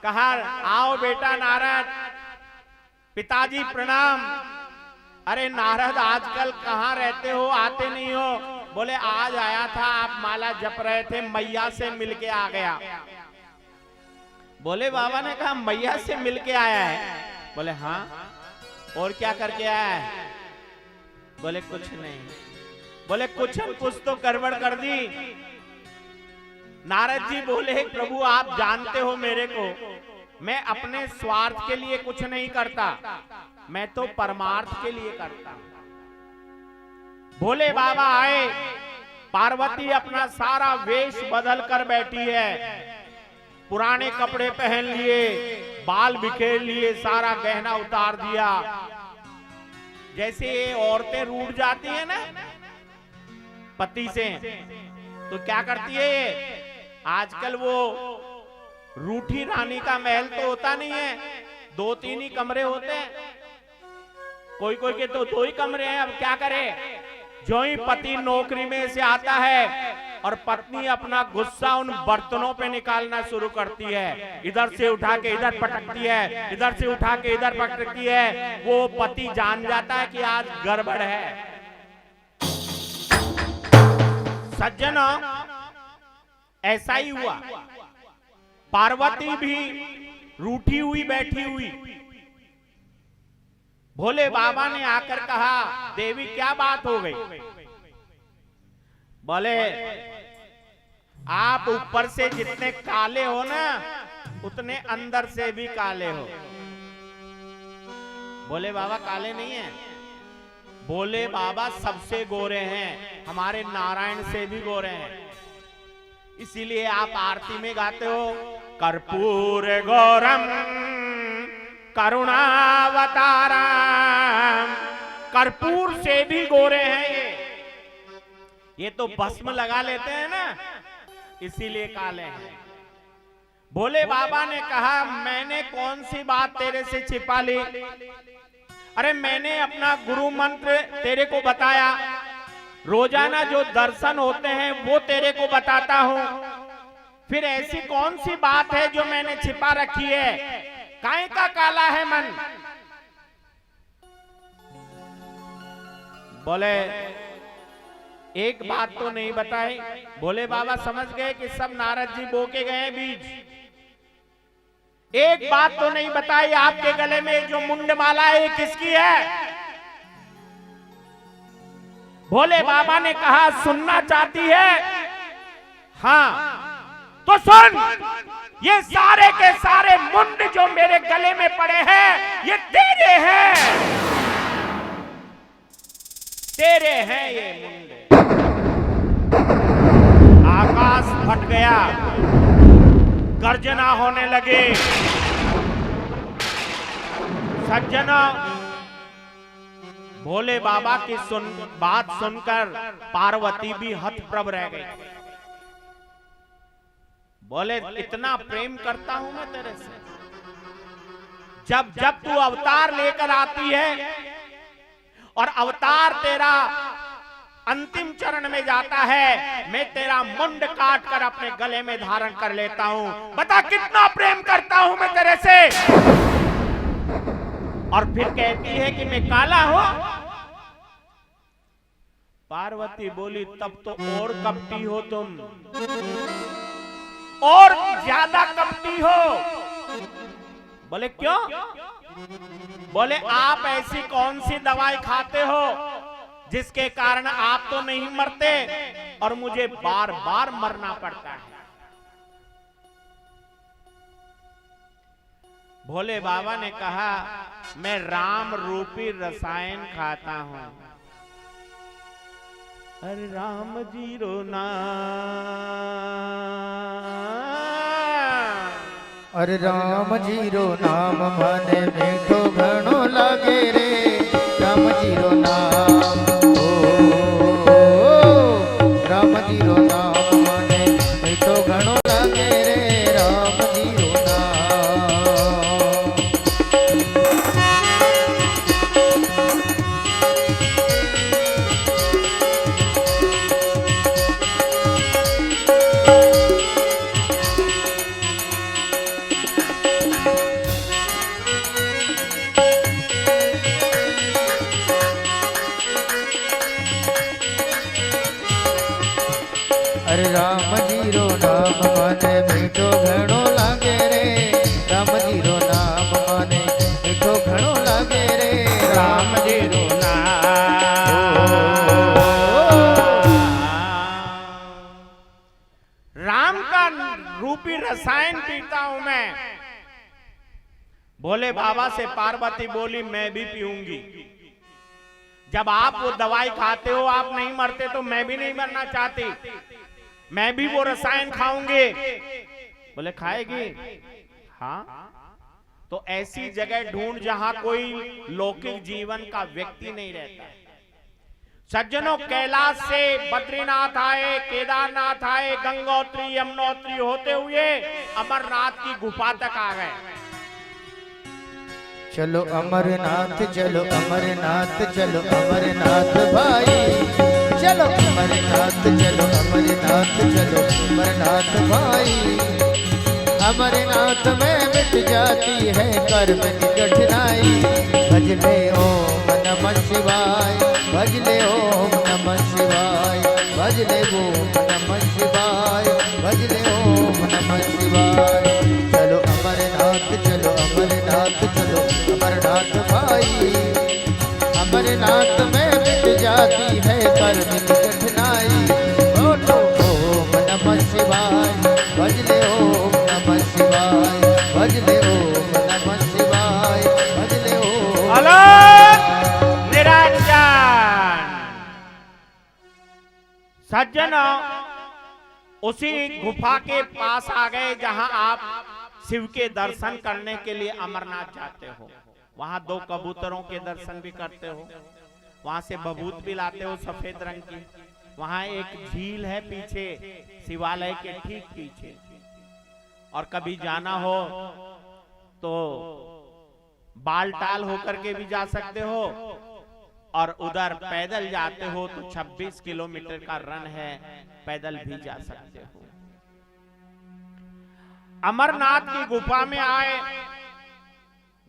कहा आओ बेटा नारद, पिताजी प्रणाम। अरे नारद आजकल कहाँ रहते हो, आते नहीं हो? बोले आज आया था, आप माला जप रहे थे, मैया से मिलके आ गया। भोले बाबा ने कहा मैया से मिलके आया है? बोले हाँ। और क्या करके आया है? बोले कुछ नहीं। बोले कुछ तो गड़बड़ कर दी। नारद जी बोले प्रभु आप जानते हो मेरे को, मैं अपने स्वार्थ के लिए कुछ नहीं करता, मैं तो परमार्थ के लिए करता। भोले बाबा आए, पार्वती अपना सारा वेश बदल कर बैठी है, पुराने कपड़े पहन लिए, बाल बिखेर लिए, सारा गहना उतार दिया। जैसे ये औरतें रूठ जाती है ना पति से, तो क्या करती है ये? आजकल वो रूठी रानी का महल तो होता नहीं है, 2-3 ही कमरे होते हैं, कोई कोई के तो 2 ही कमरे हैं। अब क्या करे? जो ही पति नौकरी में से आता है और पत्नी अपना गुस्सा उन बर्तनों पे निकालना शुरू करती है, इधर से उठा के इधर पटकती है, इधर से उठा के इधर पटकती है। वो पति जान जाता है कि आज गड़बड़ है। सज्जनों ऐसा ही हुआ, पार्वती भी रूठी हुई बैठी हुई। भोले बाबा ने आकर कहा देवी क्या बात हो गई? बोले आप ऊपर से जितने काले हो ना उतने अंदर से भी काले हो। भोले बाबा काले नहीं है, भोले बाबा सबसे गोरे हैं, हमारे नारायण से भी गोरे हैं। इसीलिए आप आरती में गाते हो कर्पूर गौरम करुणावतारम। कर्पूर से भी गोरे हैं ये तो भस्म लगा लेते हैं ना, इसीलिए काले हैं। भोले बाबा ने कहा मैंने कौन सी बात तेरे से छिपा ली? अरे मैंने अपना गुरु मंत्र तेरे को बताया, रोजाना जो दर्शन होते हैं वो तेरे को बताता हूं, फिर ऐसी कौन सी बात है जो मैंने छिपा रखी है? काहे का काला है मन? बोले एक बात तो नहीं बताई। भोले बाबा समझ गए कि सब नारद जी बो के गए बीज। एक बात तो नहीं बताई, आपके गले में जो मुंड माला है ये किसकी है? भोले बाबा ने कहा सुनना चाहती है? हाँ तो सुन, ये सारे के सारे मुंड जो मेरे गले में पड़े हैं ये तेरे हैं, तेरे हैं ये मुंड। आकाश फट गया, गर्जना होने लगे। सज्जना, भोले बाबा की बात सुनकर पार्वती भी हतप्रभ रह गई। बोले इतना प्रेम करता हूं मैं तेरे से, जब जब तू अवतार लेकर आती है और अवतार तेरा अंतिम चरण में जाता है, मैं तेरा मुंड काट कर अपने गले में धारण कर लेता हूं। बता कितना प्रेम करता हूं मैं तेरे से। और फिर कहती है कि मैं काला हूं। पार्वती बोली तब तो और कपटी हो तुम, और ज्यादा कपटी हो। बोले क्यों? बोले आप ऐसी कौन सी दवाई खाते हो जिसके कारण आप तो नहीं मरते और मुझे बार बार मरना पड़ता है। भोले बाबा ने कहा मैं राम रूपी रसायन खाता हूं। अरे राम जी रो नाम, अरे राम जी रो नाम माने मीठो घणो लागे रे। राम जी रो नाम, राम जी रो नाम माने मीठो घणो लागे रे। राम जी रो अरे राम जी रो नाम माने मीठो घणो लागे रे। राम जी रो नाम माने मीठो घणो लागे रे। राम जी रो राम का रूपी रसायन पीता हूं मैं। भोले बाबा से पार्वती बोली मैं भी पीऊंगी। जब आप वो दवाई खाते हो आप नहीं मरते तो मैं भी नहीं मरना चाहती, मैं भी वो रसायन खाऊंगी। बोले खाएगी? हाँ। तो ऐसी जगह ढूंढ जहां कोई लौकिक जीवन का व्यक्ति नहीं रहता। सज्जनों, कैलाश से बद्रीनाथ आए, केदारनाथ आए, गंगोत्री यमुनोत्री होते हुए अमरनाथ की गुफा तक आ गए। चलो अमरनाथ, चलो अमरनाथ, चलो अमरनाथ भाई। चलो अमरनाथ, चलो अमरनाथ, चलो अमरनाथ भाई। अमरनाथ में मिट जाती है कर्म की कठिनाई। भजले ओम नमः शिवाय, भजले ओम नमः शिवाय, भजले ओम नमः शिवाय, भजले ओम नमः शिवाय। चलो अमरनाथ, चलो अमरनाथ, चलो अमरनाथ भाई। अमरनाथ में मिट जाती है कर्म की कठिनाई। बोलो ओम नमः शिवाय, भजले ओम नमः शिवाय, भजले ओम नमः शिवाय, भजले ओम। अलग निरंजन। सज्जनों, उसी गुफा के पास आ गए जहां आप शिव के दर्शन करने के लिए अमरनाथ जाते हो। वहां दो कबूतरों के दर्शन भी करते हो, वहां से बबूत भी लाते हो सफेद रंग की। वहां एक झील है पीछे, शिवालय के ठीक पीछे। और कभी जाना हो तो बालटाल होकर के भी जा सकते हो, और उधर पैदल जाते हो तो 26 किलोमीटर का रन है, पैदल भी जा सकते हो। अमरनाथ की गुफा में आए,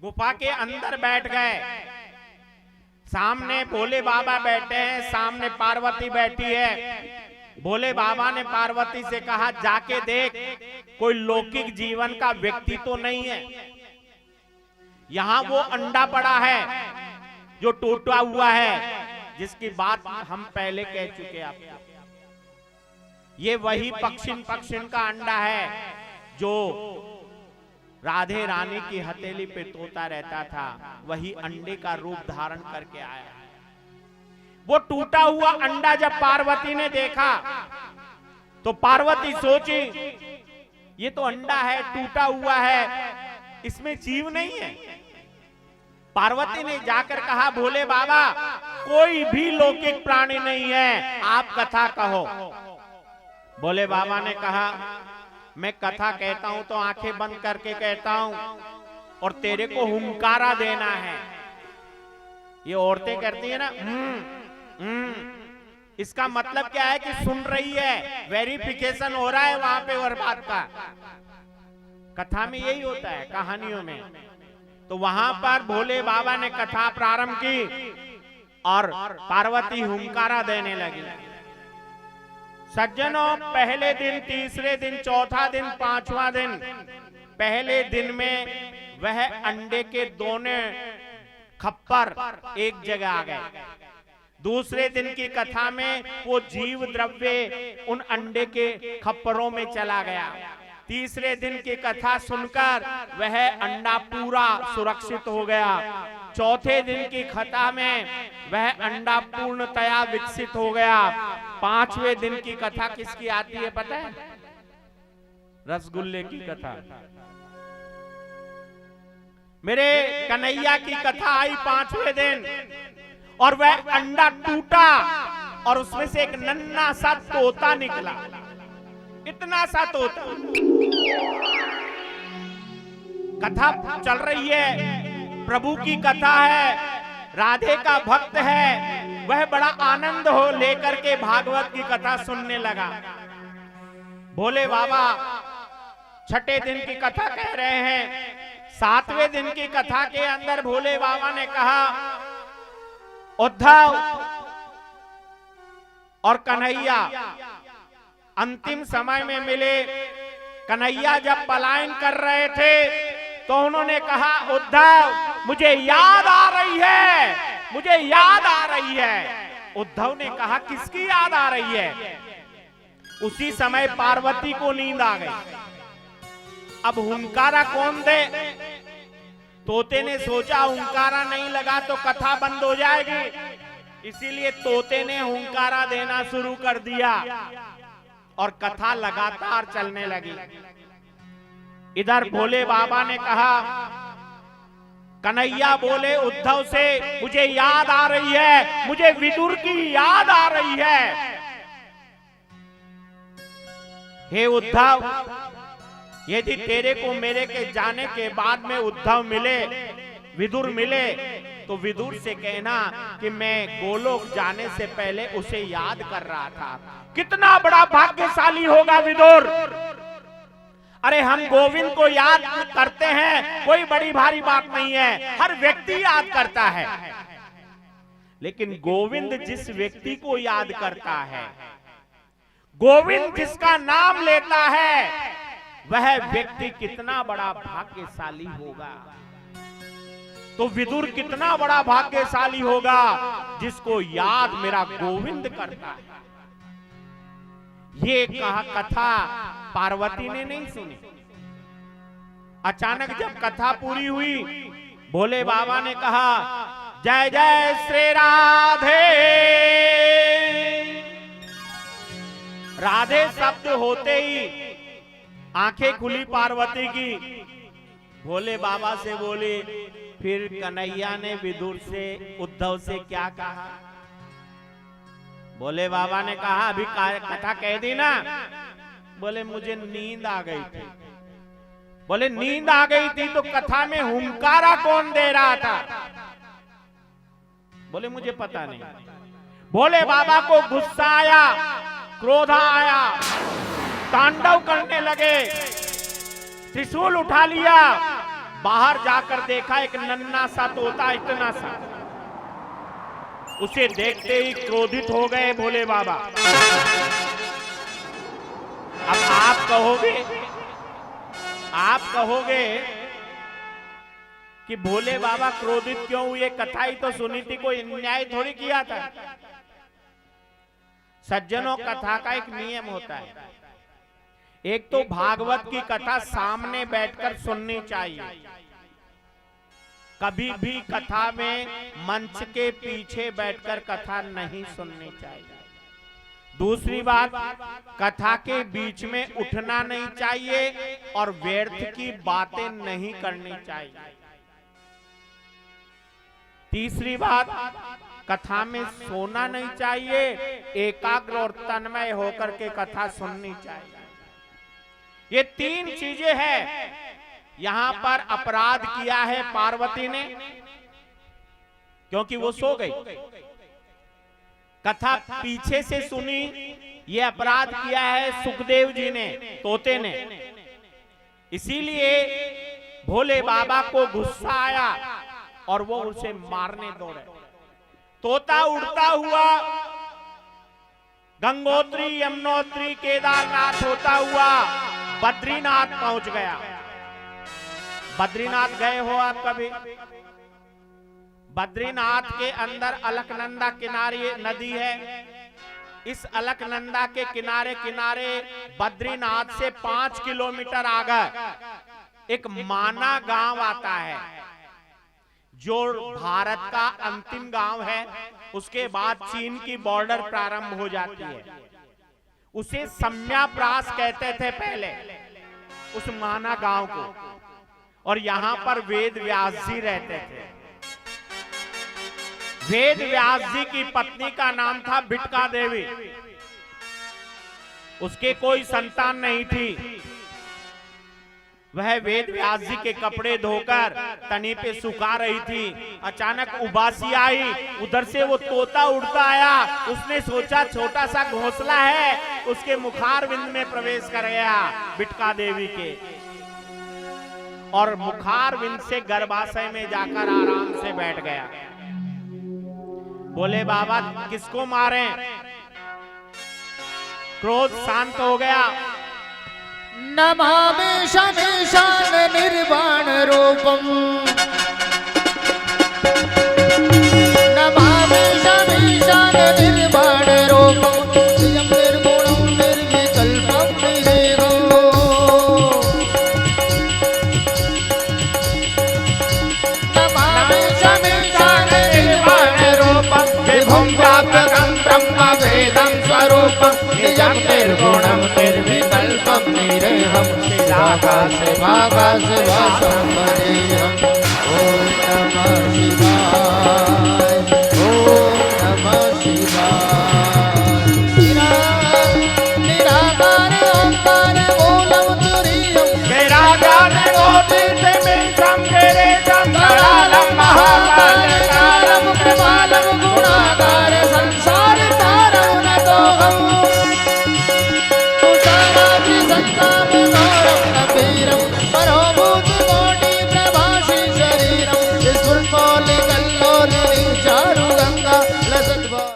गुफा के अंदर बैठ गए। सामने भोले बाबा बैठे हैं, सामने पार्वती बैठी है। भोले बाबा ने पार्वती से कहा जाके देख, कोई लौकिक जीवन का व्यक्ति तो नहीं है। यहां वो अंडा पड़ा है जो टूटा हुआ है, जिसकी बात हम पहले कह चुके आपको। ये वही पक्षिन का अंडा है जो राधे रानी की हथेली पे तोता रहता था, वही अंडे का रूप धारण करके आया। वो टूटा हुआ अंडा जब पार्वती ने देखा तो पार्वती सोची ये तो अंडा है, टूटा हुआ है, इसमें जीव नहीं है। पार्वती ने जाकर कहा, भोले बाबा कोई भी लौकिक प्राणी नहीं है, आप कथा कहो। भोले बाबा ने कहा, मैं कथा कहता हूं तो आंखें बंद करके कहता हूं और तेरे को हुंकारा देना है। ये औरतें करती है ना, इसका मतलब क्या है कि सुन रही है, वेरिफिकेशन हो रहा है वहां पे और बात का। कथा में यही होता है, कहानियों में। तो वहां पर भोले बाबा ने कथा प्रारंभ की और पार्वती हुंकारा देने लगी। सज्जनों, पहले दिन, तीसरे दिन, चौथा दिन, पांचवा दिन, पहले दिन में वह अंडे के दोनों खप्पर एक जगह आ गए। दूसरे दिन की कथा में वो जीव द्रव्य उन अंडे के खप्परों में चला गया। तीसरे दिन की कथा सुनकर वह अंडा पूरा सुरक्षित हो गया। चौथे दिन की कथा में वह अंडा पूर्णतया विकसित हो गया। पांचवें दिन की कथा किसकी आती है पता है? रसगुल्ले की कथा। मेरे कन्हैया की कथा आई पांचवें दिन और वह अंडा टूटा और उसमें से एक नन्हा सा तोता निकला, इतना सा तोता। कथा चल रही है, प्रभु की कथा है, राधे का भक्त है, वह बड़ा आनंद हो लेकर के भागवत की कथा सुनने लगा। भोले बाबा छठे दिन की कथा कह रहे हैं। सातवें दिन की कथा के अंदर भोले बाबा ने कहा, उद्धव और कन्हैया अंतिम समय में मिले। कन्हैया जब पलायन कर रहे थे तो उन्होंने कहा, उद्धव मुझे याद आ रही है, मुझे याद आ रही है। उद्धव ने कहा, किसकी याद आ रही है? उसी समय पार्वती को नींद आ गई। अब हुंकारा कौन दे? तोते ने सोचा हुंकारा नहीं लगा तो कथा बंद हो जाएगी, इसीलिए तोते ने हुंकारा देना शुरू कर दिया और कथा लगातार चलने लगी। इधर भोले बाबा ने कहा, कन्हैया बोले उद्धव से, मुझे याद आ रही है, मुझे विदुर की याद आ रही है। हे उद्धव, यदि तेरे को मेरे के जाने के बाद में उद्धव मिले, विदुर मिले, तो विदुर से कहना कि मैं गोलोक जाने से पहले उसे याद कर रहा था। कितना बड़ा भाग्यशाली होगा विदुर। अरे हम गोविंद को याद करते हैं, कोई बड़ी भारी बात नहीं है, हर व्यक्ति याद करता है। लेकिन गोविंद जिस व्यक्ति को याद करता है, गोविंद जिसका नाम लेता है, वह व्यक्ति कितना बड़ा भाग्यशाली होगा। तो विदुर कितना बड़ा भाग्यशाली होगा जिसको याद मेरा गोविंद करता है। ये कथा पार्वती ने नहीं सुनी। अचानक जब कथा पूरी हुई, भोले बाबा ने कहा, जय जय श्री राधे। राधे शब्द होते ही आंखें खुली पार्वती की। भोले बाबा से बोली, फिर कन्हैया ने विदुर से, उद्धव से क्या कहा? भोले बाबा ने कहा, अभी कथा कह दी ना? बोले मुझे नींद आ गई थी। बोले नींद आ गई थी तो कथा में हुंकारा कौन दे रहा था? बोले मुझे पता नहीं। भोले बाबा को गुस्सा आया, क्रोध आया, तांडव करने लगे, त्रिशूल उठा लिया, बाहर जाकर देखा एक नन्हा सा तोता, इतना सा। उसे देखते ही क्रोधित हो गए भोले बाबा। अब आप कहोगे कि भोले बाबा क्रोधित क्यों हुए? कथा ही तो सुनी थी, कोई अन्याय थोड़ी किया था। सज्जनों, कथा का एक नियम होता है। एक तो भागवत की कथा सामने बैठकर सुननी चाहिए। कभी भी कथा में मंच के पीछे बैठकर कथा नहीं सुननी चाहिए। दूसरी बात, कथा के बीच में उठना नहीं चाहिए और व्यर्थ की बातें नहीं करनी चाहिए। तीसरी बात, कथा में सोना नहीं चाहिए, एकाग्र और तन्मय होकर के कथा सुननी चाहिए। ये 3 चीजें हैं। यहां पर अपराध किया है पार्वती ने, क्योंकि वो सो गई। कथा पीछे से सुनी, ये अपराध किया है सुखदेव जी ने, तोते ने। इसीलिए भोले बाबा को गुस्सा आया और वो उसे मारने दौड़े। तोता उड़ता हुआ गंगोत्री, यमुनोत्री, केदारनाथ होता हुआ बद्रीनाथ पहुंच गया। बद्रीनाथ गए हो आप कभी? बद्रीनाथ के अंदर अलकनंदा किनारे नदी है। इस अलकनंदा के किनारे किनारे बद्रीनाथ से 5 किलोमीटर आगे एक माना गांव आता है, जो भारत का अंतिम गांव है। उसके बाद चीन की बॉर्डर प्रारंभ हो जाती है। उसे सम्याप्रास कहते थे पहले, उस माना गांव को। और यहां पर वेद व्यास जी रहते थे। वेद व्यास जी की पत्नी का नाम था बिटका देवी। उसके कोई संतान नहीं थी। वह वेद व्यास जी के कपड़े धोकर तनी पे सुखा रही थी। अचानक उबासी आई, उधर से वो तोता उड़ता आया। उसने सोचा छोटा सा घोंसला है, उसके मुखारविंद में प्रवेश कर गया बिटका देवी के, और मुखारविंद से गर्भाशय में जाकर आराम से बैठ गया। बोले बाबा किसको मारें? क्रोध शांत हो गया। नमामि शमीशान निर्वाण रूपम, नमामि शमीशान निर्वाण रूपम, निजं निर्गुणं निर्विकल्पं निरेगम्। नमामि शमीशान निर्वाण रूपम, विभुं व्यापकं ब्रह्म वेदं स्वरूपं, निजं निर्गुणं निर्विकल्पं निरेहम्। आकाश वासं वरेहम्।